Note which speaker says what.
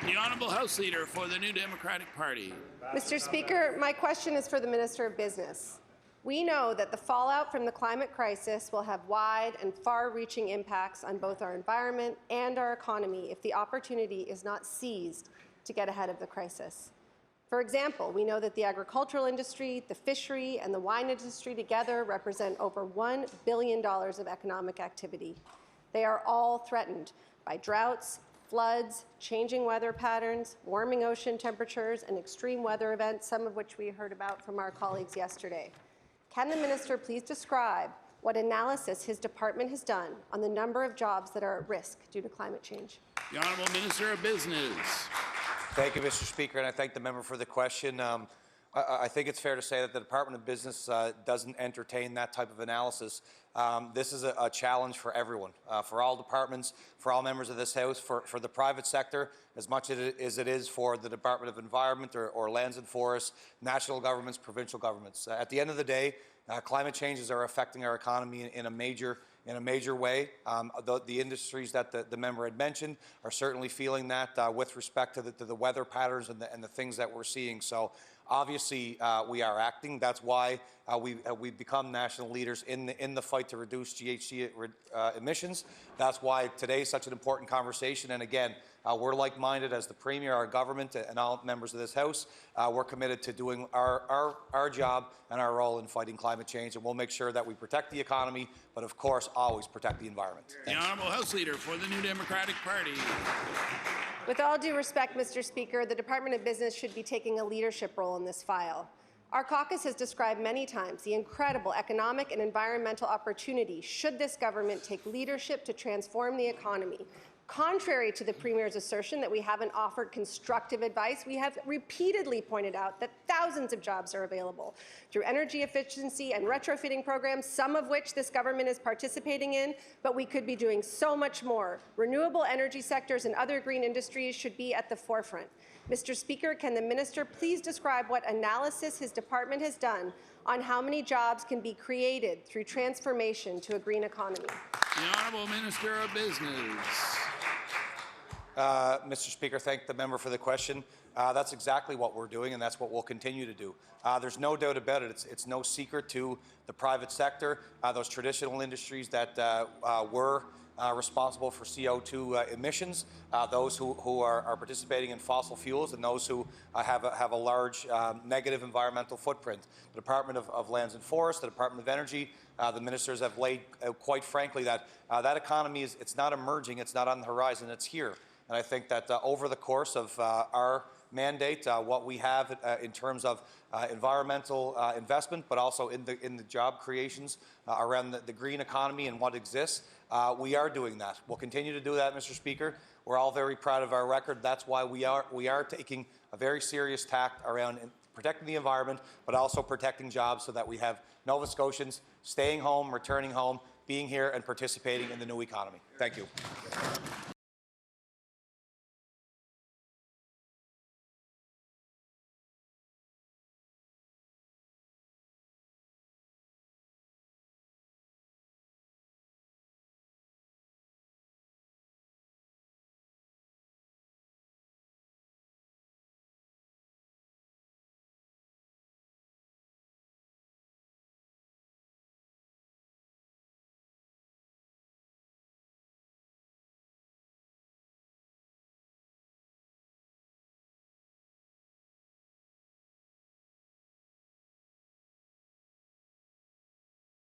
Speaker 1: The Honourable House Leader for the New Democratic Party.
Speaker 2: Mr. Speaker, my question is for the Minister of Business. We know that the fallout from the climate crisis will have wide and far-reaching impacts on both our environment and our economy if the opportunity is not seized to get ahead of the crisis. For example, we know that the agricultural industry, the fishery, and the wine industry together represent over $1 billion of economic activity. They are all threatened by droughts, floods, changing weather patterns, warming ocean temperatures, and extreme weather events, some of which we heard about from our colleagues yesterday. Can the minister please describe what analysis his department has done on the number of jobs that are at risk due to climate change?
Speaker 1: The Honourable Minister of Business.
Speaker 3: Thank you, Mr. Speaker, and I thank the member for the question. I think it's fair to say that the Department of Business doesn't entertain that type of analysis. This is a challenge for everyone, for all departments, for all members of this House, for the private sector, as much as it is for the Department of Environment or Lands and Forests, national governments, provincial governments. At the end of the day, climate changes are affecting our economy in a major way. The industries that the member had mentioned are certainly feeling that with respect to the weather patterns and the things that we're seeing. So obviously, we are acting. That's why we've become national leaders in the fight to reduce GHG emissions. That's why today is such an important conversation. And again, we're like-minded as the Premier, our government, and all members of this House. We're committed to doing our job and our role in fighting climate change, and we'll make sure that we protect the economy, but of course, always protect the environment.
Speaker 1: The Honourable House Leader for the New Democratic Party.
Speaker 2: With all due respect, Mr. Speaker, the Department of Business should be taking a leadership role in this file. Our caucus has described many times the incredible economic and environmental opportunity should this government take leadership to transform the economy. Contrary to the Premier's assertion that we haven't offered constructive advice, we have repeatedly pointed out that thousands of jobs are available through energy efficiency and retrofitting programs, some of which this government is participating in, but we could be doing so much more. Renewable energy sectors and other green industries should be at the forefront. Mr. Speaker, can the minister please describe what analysis his department has done on how many jobs can be created through transformation to a green economy?
Speaker 1: The Honourable Minister of Business.
Speaker 3: Mr. Speaker, thank the member for the question. That's exactly what we're doing, and that's what we'll continue to do. There's no doubt about it. It's no secret to the private sector, those traditional industries that were responsible for CO2 emissions, those who are participating in fossil fuels, and those who have a large negative environmental footprint. The Department of Lands and Forests, the Department of Energy, the ministers have laid out, quite frankly, that that economy it's not emerging, it's not on the horizon, it's here. And I think that over the course of our mandate, what we have in terms of environmental investment, but also in the job creations around the green economy and what exists, we are doing that. We'll continue to do that, Mr. Speaker. We're all very proud of our record. That's why we are taking a very serious tack around protecting the environment, but also protecting jobs so that we have Nova Scotians staying home, returning home, being here and participating in the new economy. Thank you.